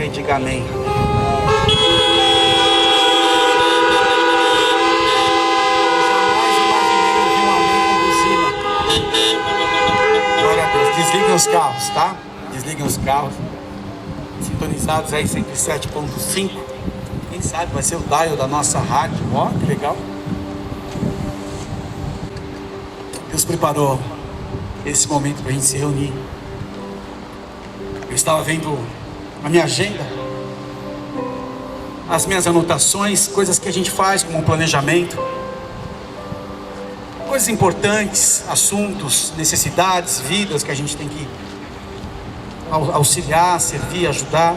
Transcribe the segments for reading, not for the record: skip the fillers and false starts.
crê, diga amém. Glória a Deus. Desliguem os carros, tá? Desliguem os carros. Sintonizados aí 107.5. Quem sabe vai ser o dial da nossa rádio. Ó, que legal. Deus preparou esse momento para a gente se reunir. Eu estava vendo a minha agenda, as minhas anotações, coisas que a gente faz como um planejamento, coisas importantes, assuntos, necessidades, vidas que a gente tem que auxiliar, servir, ajudar.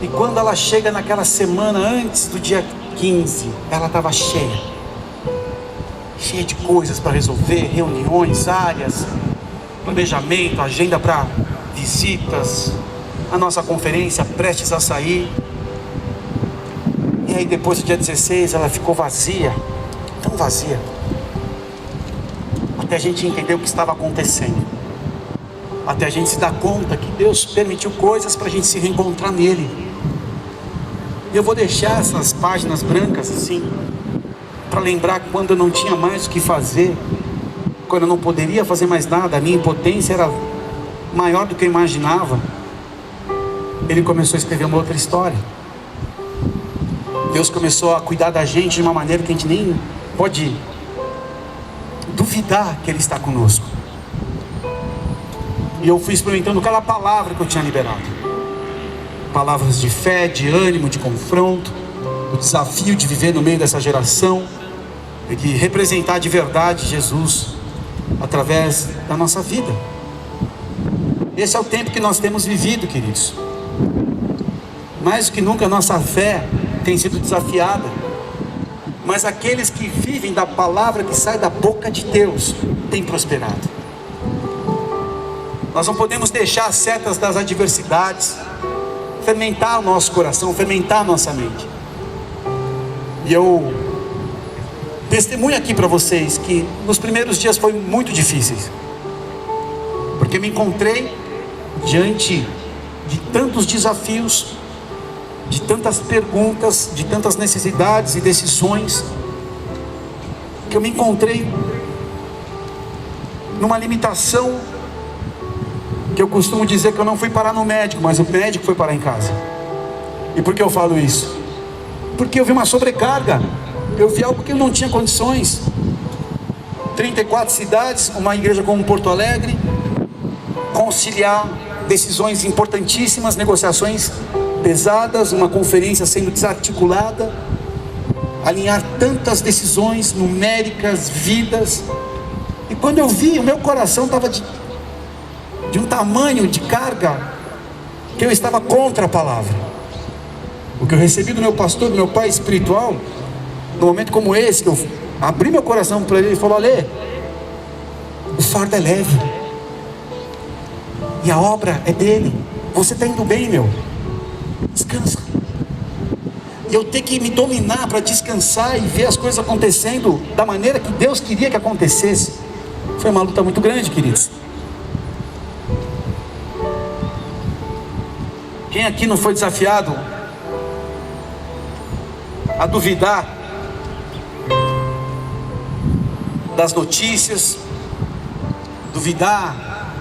E quando ela chega naquela semana antes do dia 15, ela estava cheia de coisas para resolver, reuniões, áreas, planejamento, agenda para visitas, a nossa conferência prestes a sair. E aí depois do dia 16 ela ficou vazia, tão vazia, até a gente entender o que estava acontecendo, até a gente se dar conta que Deus permitiu coisas para a gente se reencontrar nele. E eu vou deixar essas páginas brancas assim, para lembrar quando eu não tinha mais o que fazer, quando eu não poderia fazer mais nada, a minha impotência era maior do que eu imaginava. Ele começou a escrever uma outra história. Deus começou a cuidar da gente de uma maneira que a gente nem pode duvidar que Ele está conosco. E eu fui experimentando cada palavra que eu tinha liberado, palavras de fé, de ânimo, de confronto, o desafio de viver no meio dessa geração, de representar de verdade Jesus através da nossa vida. Esse é o tempo que nós temos vivido, queridos. Mais do que nunca a nossa fé tem sido desafiada, mas aqueles que vivem da palavra que sai da boca de Deus têm prosperado. Nós não podemos deixar as setas das adversidades fermentar o nosso coração, fermentar a nossa mente. E eu testemunho aqui para vocês que nos primeiros dias foi muito difíceis, porque me encontrei diante de tantos desafios, de tantas perguntas, de tantas necessidades e decisões, que eu me encontrei numa limitação, que eu costumo dizer que eu não fui parar no médico, mas o médico foi parar em casa. E por que eu falo isso? Porque eu vi uma sobrecarga, eu vi algo que eu não tinha condições. 34 cidades, uma igreja como Porto Alegre, conciliar decisões importantíssimas, negociações pesadas, uma conferência sendo desarticulada, alinhar tantas decisões numéricas, vidas. E quando eu vi, o meu coração estava de um tamanho de carga, que eu estava contra a palavra. O que eu recebi do meu pastor, do meu pai espiritual, num momento como esse, que eu abri meu coração para ele, ele falou: Alê, o fardo é leve, e a obra é dele, você está indo bem, meu, descansa. E eu tenho que me dominar para descansar e ver as coisas acontecendo da maneira que Deus queria que acontecesse. Foi uma luta muito grande, queridos. Quem aqui não foi desafiado a duvidar das notícias, duvidar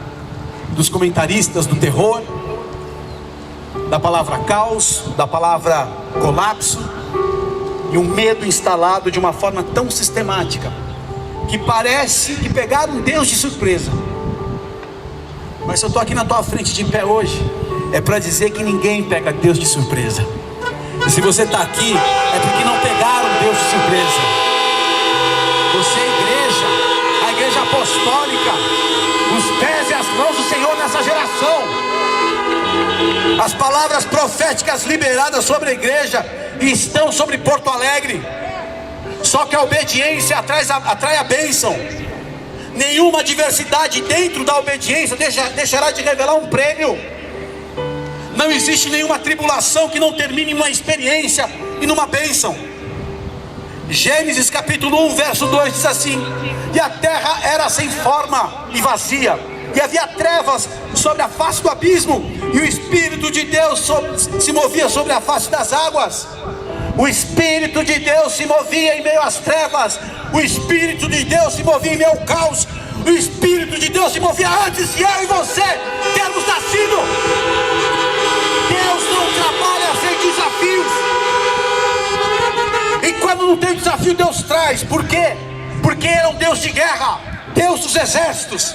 dos comentaristas do terror, da palavra caos, da palavra colapso, e um medo instalado de uma forma tão sistemática, que parece que pegaram Deus de surpresa. Mas se eu estou aqui na tua frente de pé hoje, é para dizer que ninguém pega Deus de surpresa. E se você está aqui, é porque não pegaram Deus de surpresa. Você é a igreja apostólica, os pés e as mãos do Senhor nessa geração. As palavras proféticas liberadas sobre a igreja estão sobre Porto Alegre. Só que a obediência atrai a bênção. Nenhuma adversidade dentro da obediência deixará de revelar um prêmio. Não existe nenhuma tribulação que não termine em uma experiência e numa bênção. Gênesis capítulo 1 verso 2 diz assim: e a terra era sem forma e vazia, e havia trevas sobre a face do abismo, e o Espírito de Deus se movia sobre a face das águas. O Espírito de Deus se movia em meio às trevas. O Espírito de Deus se movia em meio ao caos. O Espírito de Deus se movia antes de eu e você termos nascido. Deus não trabalha sem desafios. E quando não tem desafio, Deus traz. Por quê? Porque Ele é um Deus de guerra, Deus dos exércitos.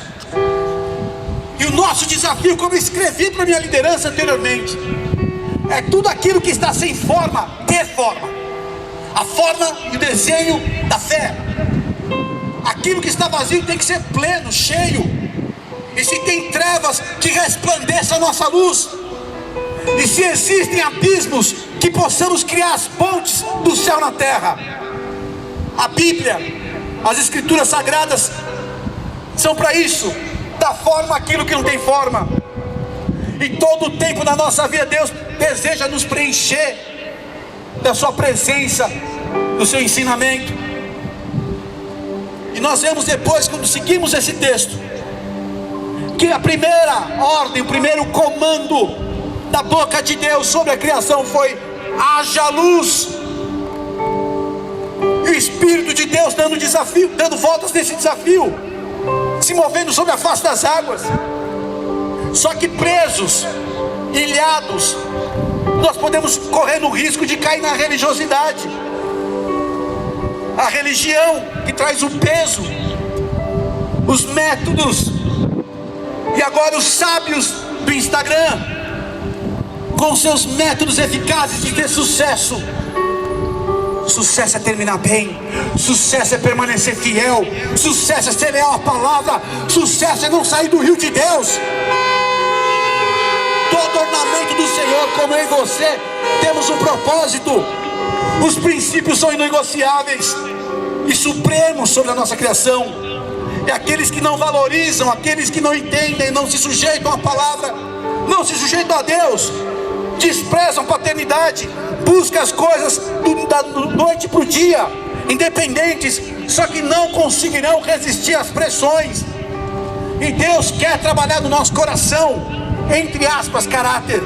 E o nosso desafio, como eu escrevi para a minha liderança anteriormente, é tudo aquilo que está sem forma, ter forma. A forma e o desenho da fé. Aquilo que está vazio tem que ser pleno, cheio. E se tem trevas, que resplandeça a nossa luz. E se existem abismos, que possamos criar as pontes do céu na terra. A Bíblia, as Escrituras Sagradas são para isso. Dar forma àquilo que não tem forma. E todo o tempo da nossa vida, Deus deseja nos preencher da sua presença, do seu ensinamento. E nós vemos depois, quando seguimos esse texto, que a primeira ordem, o primeiro comando da boca de Deus sobre a criação foi: haja luz. E o Espírito de Deus dando desafio, dando voltas nesse desafio, se movendo sobre a face das águas. Só que presos, ilhados, nós podemos correr no risco de cair na religiosidade. A religião que traz o peso, os métodos, e agora os sábios do Instagram, com seus métodos eficazes de ter sucesso. Sucesso é terminar bem, sucesso é permanecer fiel, sucesso é ser leal à palavra, sucesso é não sair do rio de Deus. Todo ornamento do Senhor, como eu e você, temos um propósito. Os princípios são inegociáveis e supremos sobre a nossa criação. E aqueles que não valorizam, aqueles que não entendem, não se sujeitam à palavra, não se sujeitam a Deus, desprezam a paternidade, buscam as coisas da noite para o dia, independentes, só que não conseguirão resistir às pressões. E Deus quer trabalhar no nosso coração, entre aspas, caráter.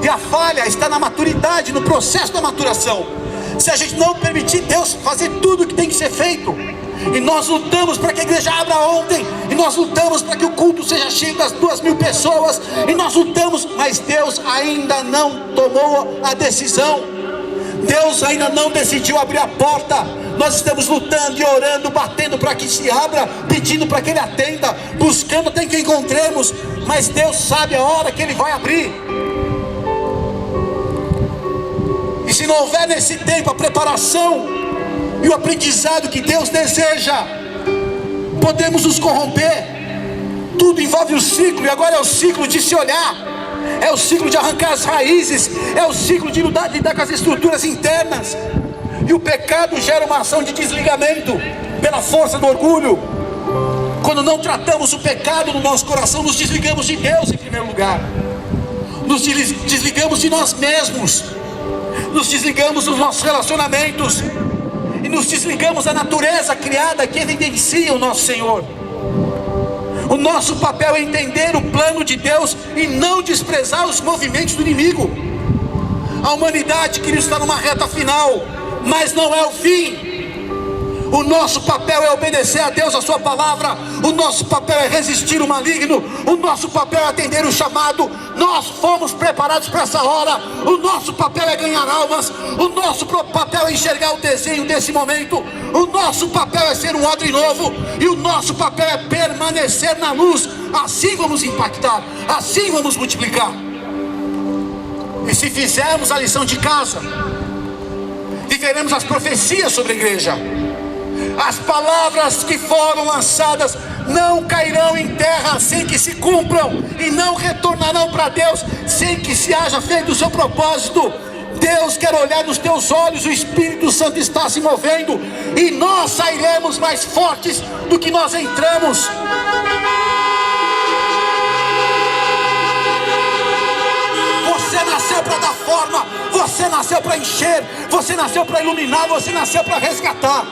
E a falha está na maturidade, no processo da maturação. Se a gente não permitir Deus fazer tudo o que tem que ser feito, e nós lutamos para que a igreja abra ontem, e nós lutamos para que o culto seja cheio das 2.000 pessoas, e nós lutamos, mas Deus ainda não tomou a decisão. Deus ainda não decidiu abrir a porta. Nós estamos lutando e orando, batendo para que se abra, pedindo para que Ele atenda, buscando até que encontremos, mas Deus sabe a hora que Ele vai abrir. E se não houver nesse tempo a preparação e o aprendizado que Deus deseja, podemos nos corromper. Tudo envolve o ciclo, e agora é o ciclo de se olhar, é o ciclo de arrancar as raízes, é o ciclo de lidar com as estruturas internas. E o pecado gera uma ação de desligamento pela força do orgulho. Quando não tratamos o pecado no nosso coração, nos desligamos de Deus em primeiro lugar, nos desligamos de nós mesmos, nos desligamos dos nossos relacionamentos, e nos desligamos da natureza criada que evidencia o nosso Senhor. O nosso papel é entender o plano de Deus e não desprezar os movimentos do inimigo. A humanidade queria estar numa reta final, mas não é o fim. O nosso papel é obedecer a Deus, a sua palavra. O nosso papel é resistir o maligno. O nosso papel é atender o chamado. Nós fomos preparados para essa hora. O nosso papel é ganhar almas. O nosso papel é enxergar o desenho desse momento. O nosso papel é ser um odre novo. E o nosso papel é permanecer na luz. Assim vamos impactar, assim vamos multiplicar. E se fizermos a lição de casa, viveremos as profecias sobre a igreja. As palavras que foram lançadas não cairão em terra sem que se cumpram, e não retornarão para Deus sem que se haja feito o seu propósito. Deus quer olhar nos teus olhos, o Espírito Santo está se movendo, e nós sairemos mais fortes do que nós entramos. Você nasceu para dar forma, você nasceu para encher, você nasceu para iluminar, você nasceu para resgatar.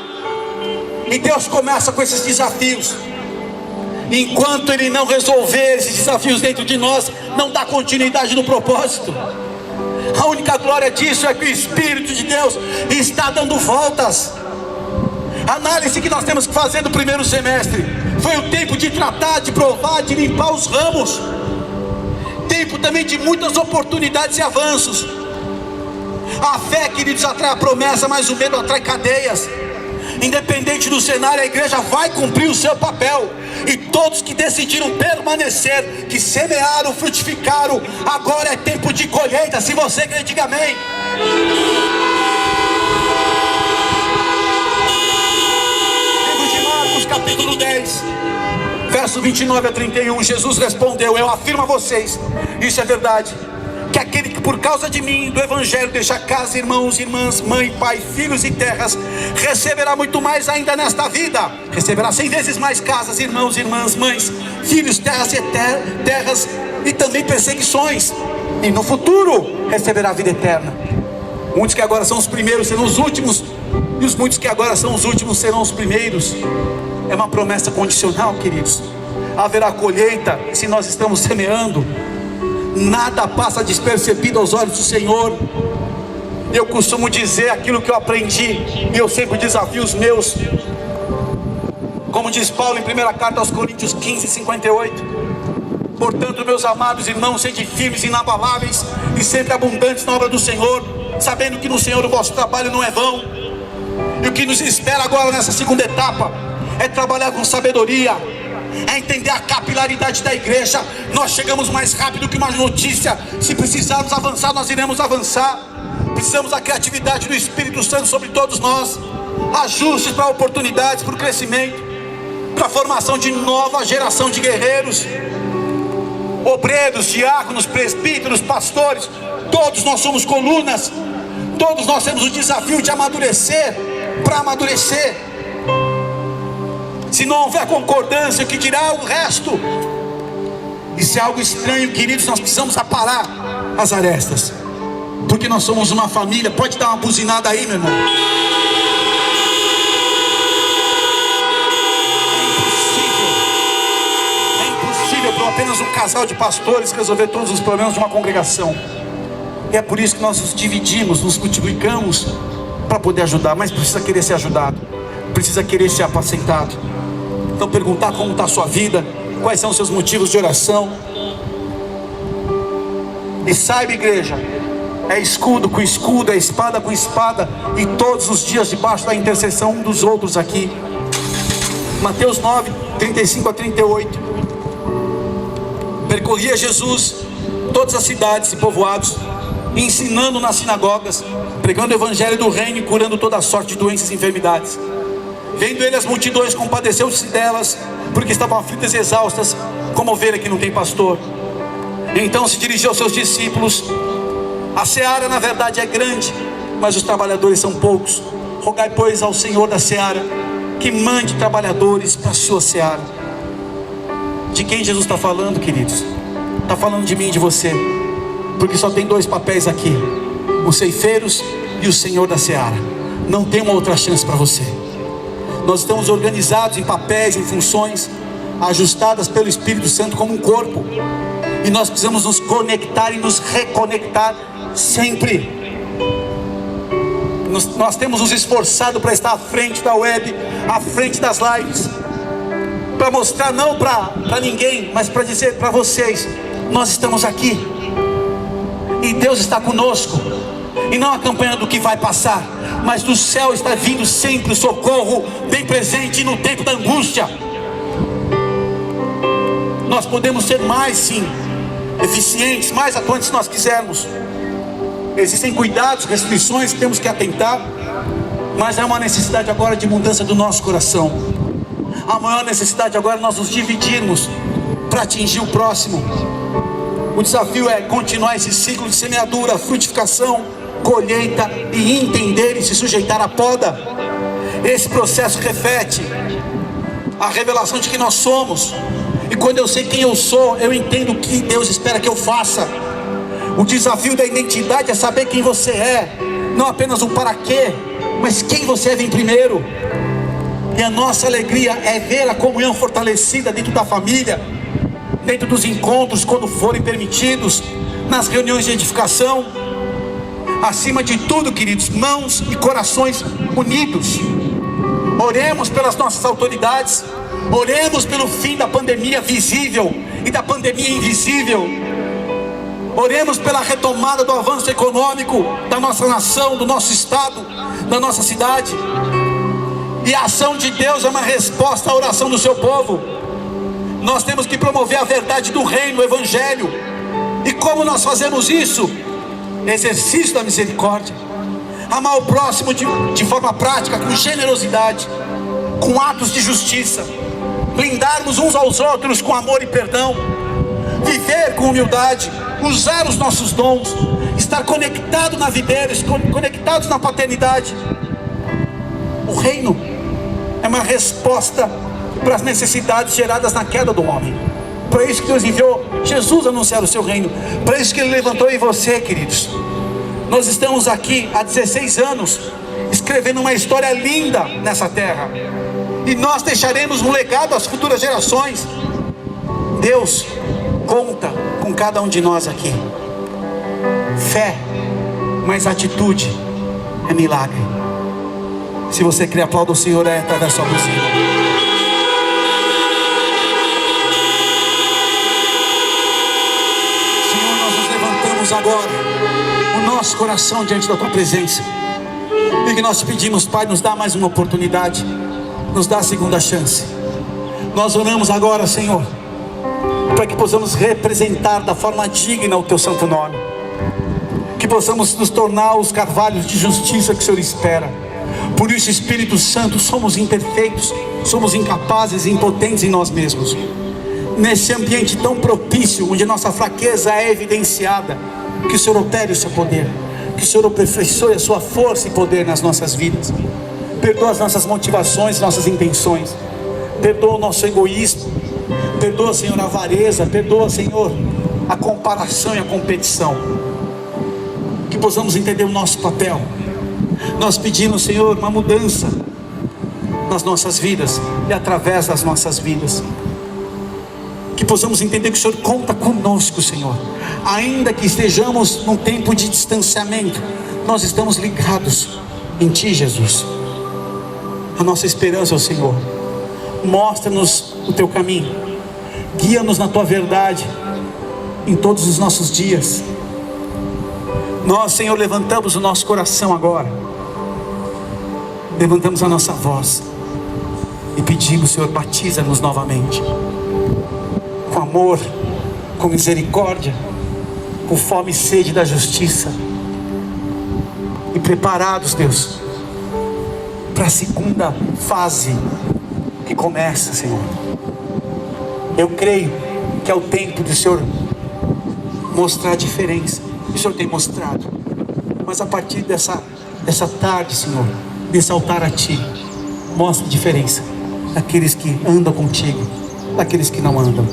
E Deus começa com esses desafios. Enquanto Ele não resolver esses desafios dentro de nós, não dá continuidade no propósito. A única glória disso é que o Espírito de Deus está dando voltas. A análise que nós temos que fazer no primeiro semestre foi o tempo de tratar, de provar, de limpar os ramos. Tempo também de muitas oportunidades e avanços. A fé, queridos, atrai a promessa, mas o medo atrai cadeias. Independente do cenário, a igreja vai cumprir o seu papel. E todos que decidiram permanecer, que semearam, frutificaram, agora é tempo de colheita. Se você crê, diga amém. Livro de Marcos, capítulo 10, verso 29 a 31. Jesus respondeu: eu afirmo a vocês, isso é verdade, que aquele que por causa de mim, do evangelho, deixa casa, irmãos, irmãs, mãe, pai, filhos e terras, receberá muito mais ainda nesta vida. Receberá 100 vezes mais casas, irmãos, irmãs, mães, filhos, terras e também perseguições. E no futuro receberá a vida eterna. Muitos que agora são os primeiros serão os últimos, e os muitos que agora são os últimos serão os primeiros. É uma promessa condicional, queridos. Haverá colheita se nós estamos semeando. Nada passa despercebido aos olhos do Senhor. Eu costumo dizer aquilo que eu aprendi, e eu sempre desafio os meus. Como diz Paulo em 1ª carta aos Coríntios 15, 58. Portanto, meus amados irmãos, sede firmes e inabaláveis, e sempre abundantes na obra do Senhor, sabendo que no Senhor o vosso trabalho não é vão. E o que nos espera agora nessa segunda etapa é trabalhar com sabedoria, é entender a capilaridade da igreja. Nós chegamos mais rápido que uma notícia. Se precisarmos avançar, nós iremos avançar. Precisamos da criatividade do Espírito Santo sobre todos nós. Ajustes para oportunidades, para o crescimento, para a formação de nova geração de guerreiros, obreiros, diáconos, presbíteros, pastores. Todos nós somos colunas. Todos nós temos o desafio de amadurecer, para amadurecer. Se não houver concordância, o que dirá o resto? Isso é algo estranho, queridos. Nós precisamos aparar as arestas, porque nós somos uma família. Pode dar uma buzinada aí, meu irmão. É impossível para apenas um casal de pastores resolver todos os problemas de uma congregação. E é por isso que nós nos dividimos, nos multiplicamos para poder ajudar. Mas precisa querer ser ajudado, precisa querer ser apacentado. Então perguntar como está a sua vida, quais são os seus motivos de oração. E saiba, igreja, é escudo com escudo, é espada com espada, e todos os dias debaixo da intercessão um dos outros aqui. Mateus 9, 35 a 38. Percorria Jesus todas as cidades e povoados, ensinando nas sinagogas, pregando o evangelho do reino e curando toda sorte de doenças e enfermidades. Vendo ele as multidões, compadeceu-se delas, porque estavam aflitas e exaustas, como ovelha que não tem pastor. Então se dirigiu aos seus discípulos: a seara na verdade é grande, mas os trabalhadores são poucos. Rogai pois ao Senhor da seara que mande trabalhadores para a sua seara. De quem Jesus está falando, queridos? Está falando de mim e de você, porque só tem dois papéis aqui: os ceifeiros e o Senhor da seara. Não tem uma outra chance para você. Nós estamos organizados em papéis, em funções, ajustadas pelo Espírito Santo como um corpo. E nós precisamos nos conectar e nos reconectar sempre. Nós temos nos esforçado para estar à frente da web, à frente das lives, para mostrar não para ninguém, mas para dizer para vocês: nós estamos aqui. E Deus está conosco. E não acompanhando o que vai passar, mas do céu está vindo sempre o socorro bem presente no tempo da angústia. Nós podemos ser mais, sim, eficientes, mais atuantes se nós quisermos. Existem cuidados, restrições que temos que atentar, mas há uma necessidade agora de mudança do nosso coração. A maior necessidade agora é nós nos dividirmos para atingir o próximo. O desafio é continuar esse ciclo de semeadura, frutificação, colheita, e entender e se sujeitar à poda. Esse processo reflete a revelação de quem nós somos. E quando eu sei quem eu sou, eu entendo o que Deus espera que eu faça. O desafio da identidade é saber quem você é, não apenas o para quê, mas quem você é vem primeiro. E a nossa alegria é ver a comunhão fortalecida dentro da família, dentro dos encontros, quando forem permitidos, nas reuniões de edificação. Acima de tudo, queridos, mãos e corações unidos. Oremos pelas nossas autoridades, oremos pelo fim da pandemia visível e da pandemia invisível. Oremos pela retomada do avanço econômico da nossa nação, do nosso estado, da nossa cidade. E a ação de Deus é uma resposta à oração do seu povo. Nós temos que promover a verdade do reino, o evangelho. E como nós fazemos isso? Exercício da misericórdia. Amar o próximo de forma prática, com generosidade, com atos de justiça. Blindarmos uns aos outros com amor e perdão. Viver com humildade, usar os nossos dons, estar conectado na videira, conectados na paternidade. O reino é uma resposta para as necessidades geradas na queda do homem. Para isso que Deus enviou Jesus a anunciar o seu reino. Para isso que Ele levantou em você, queridos. Nós estamos aqui há 16 anos escrevendo uma história linda nessa terra, e nós deixaremos um legado às futuras gerações. Deus conta com cada um de nós aqui. Fé mais atitude é milagre. Se você crê, aplauda o Senhor através da sua buzina. Senhor, nós nos levantamos agora, o nosso coração diante da tua presença, e que nós te pedimos, Pai, nos dá mais uma oportunidade, nos dá a segunda chance. Nós oramos agora, Senhor, para que possamos representar da forma digna o teu santo nome, que possamos nos tornar os carvalhos de justiça que o Senhor espera. Por isso, Espírito Santo, somos imperfeitos, somos incapazes e impotentes em nós mesmos. Nesse ambiente tão propício, onde nossa fraqueza é evidenciada, que o Senhor opere o seu poder, que o Senhor aperfeiçoe a sua força e poder nas nossas vidas. Perdoa as nossas motivações, nossas intenções. Perdoa o nosso egoísmo. Perdoa, Senhor, a avareza. Perdoa, Senhor, a comparação e a competição. Que possamos entender o nosso papel. Nós pedimos, Senhor, uma mudança nas nossas vidas e através das nossas vidas. Que possamos entender que o Senhor conta conosco, Senhor. Ainda que estejamos num tempo de distanciamento, nós estamos ligados em Ti, Jesus. A nossa esperança é o Senhor. Mostra-nos o Teu caminho. Guia-nos na Tua verdade em todos os nossos dias. Nós, Senhor, levantamos o nosso coração agora. Levantamos a nossa voz e pedimos, Senhor, batiza-nos novamente. Com amor, com misericórdia, com fome e sede da justiça. E preparados, Deus, para a segunda fase que começa, Senhor. Eu creio que é o tempo do Senhor mostrar a diferença. O Senhor tem mostrado. Mas a partir dessa tarde, Senhor, desse altar a Ti, mostra a diferença daqueles que andam contigo, daqueles que não andam.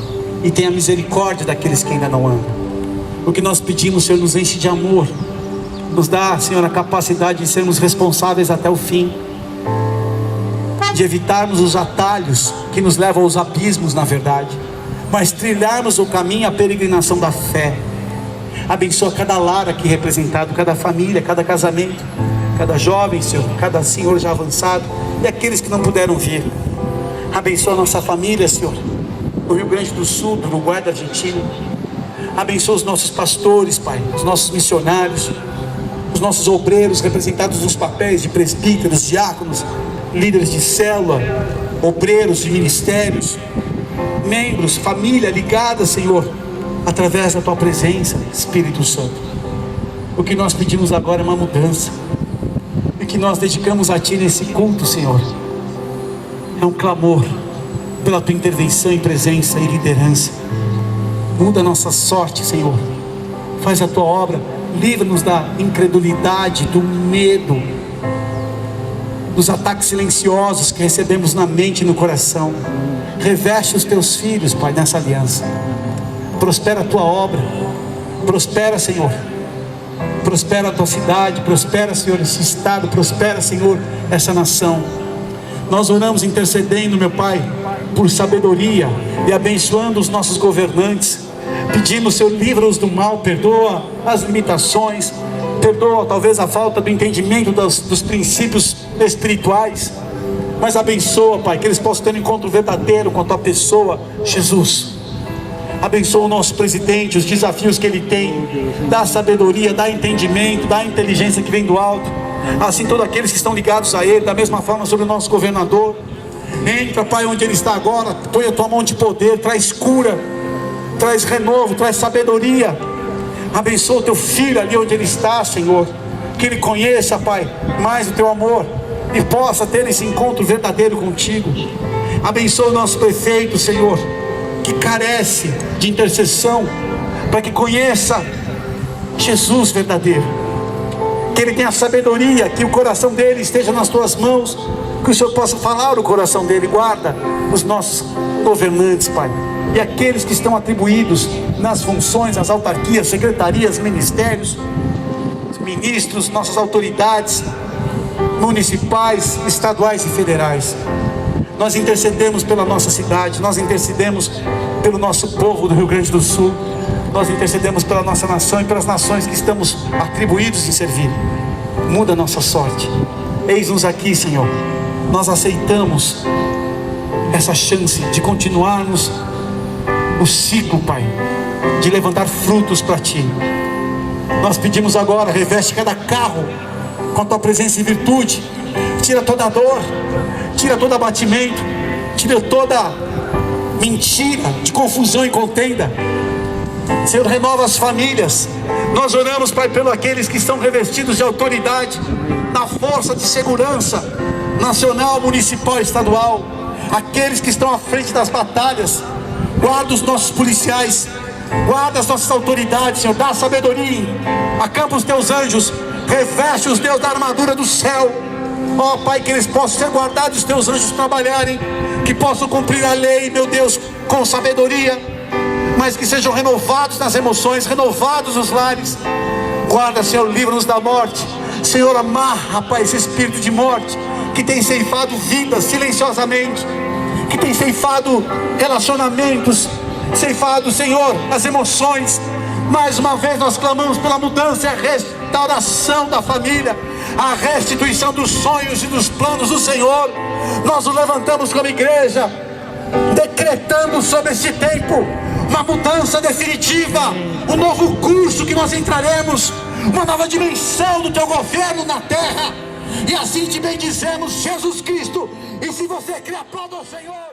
E tenha misericórdia daqueles que ainda não andam. O que nós pedimos, Senhor, nos enche de amor. Nos dá, Senhor, a capacidade de sermos responsáveis até o fim, de evitarmos os atalhos que nos levam aos abismos, na verdade, mas trilharmos o caminho, a peregrinação da fé. Abençoa cada lar aqui representado, cada família, cada casamento, cada jovem, Senhor, cada senhor já avançado, e aqueles que não puderam vir. Abençoa a nossa família, Senhor, do Rio Grande do Sul, do Uruguai, da Argentina. Abençoa os nossos pastores, Pai, os nossos missionários, os nossos obreiros representados nos papéis de presbíteros, diáconos, líderes de célula, obreiros de ministérios, membros, família ligada, Senhor, através da Tua presença, Espírito Santo. O que nós pedimos agora é uma mudança, e que nós dedicamos a Ti nesse culto, Senhor, é um clamor pela Tua intervenção e presença e liderança. Muda a nossa sorte, Senhor. Faz a Tua obra. Livra-nos da incredulidade, do medo, dos ataques silenciosos que recebemos na mente e no coração. Reveste os Teus filhos, Pai, nessa aliança. Prospera a Tua obra. Prospera, Senhor. Prospera a Tua cidade. Prospera, Senhor, esse estado. Prospera, Senhor, essa nação. Nós oramos intercedendo, meu Pai, por sabedoria e abençoando os nossos governantes, pedindo, Senhor, livra-os do mal, perdoa as limitações, perdoa talvez a falta do entendimento dos princípios espirituais, mas abençoa, Pai, que eles possam ter um encontro verdadeiro com a Tua pessoa, Jesus. Abençoa o nosso presidente, os desafios que ele tem, dá sabedoria, dá entendimento, dá inteligência que vem do alto. Assim todos aqueles que estão ligados a ele, da mesma forma sobre o nosso governador. Entra, Pai, onde ele está agora, põe a Tua mão de poder, traz cura, traz renovo, traz sabedoria. Abençoa o Teu filho ali onde ele está, Senhor, que ele conheça, Pai, mais o Teu amor e possa ter esse encontro verdadeiro contigo. Abençoa o nosso prefeito, Senhor, que carece de intercessão, para que conheça Jesus verdadeiro, que ele tenha sabedoria, que o coração dele esteja nas Tuas mãos, que o Senhor possa falar o coração dele. Guarda os nossos governantes, Pai, e aqueles que estão atribuídos nas funções, nas autarquias, secretarias, ministérios, ministros, nossas autoridades municipais, estaduais e federais. Nós intercedemos pela nossa cidade, nós intercedemos pelo nosso povo do Rio Grande do Sul, nós intercedemos pela nossa nação e pelas nações que estamos atribuídos em servir. Muda a nossa sorte. Eis-nos aqui, Senhor. Nós aceitamos essa chance de continuarmos o ciclo, Pai, de levantar frutos para Ti. Nós pedimos agora, reveste cada carro com a Tua presença e virtude. Tira toda a dor, tira todo abatimento, tira toda mentira de confusão e contenda. Senhor, renova as famílias. Nós oramos, Pai, pelos aqueles que estão revestidos de autoridade na força de segurança nacional, municipal e estadual, aqueles que estão à frente das batalhas. Guarda os nossos policiais, guarda as nossas autoridades, Senhor, dá sabedoria, acampa os Teus anjos, reveste os Deus da armadura do céu. Ó Pai, que eles possam ser guardados, os Teus anjos trabalharem, que possam cumprir a lei, meu Deus, com sabedoria, mas que sejam renovados nas emoções, renovados nos lares. Guarda, Senhor, livra-nos da morte. Senhor, amarra, Pai, esse espírito de morte que tem ceifado vidas silenciosamente, que tem ceifado relacionamentos, ceifado, Senhor, as emoções. Mais uma vez nós clamamos pela mudança e a restauração da família, a restituição dos sonhos e dos planos do Senhor. Nós o levantamos como igreja, decretando sobre esse tempo uma mudança definitiva, um novo curso que nós entraremos, uma nova dimensão do Teu governo na terra. E assim te bendizemos, Jesus Cristo. E se você crê, aplauda ao Senhor.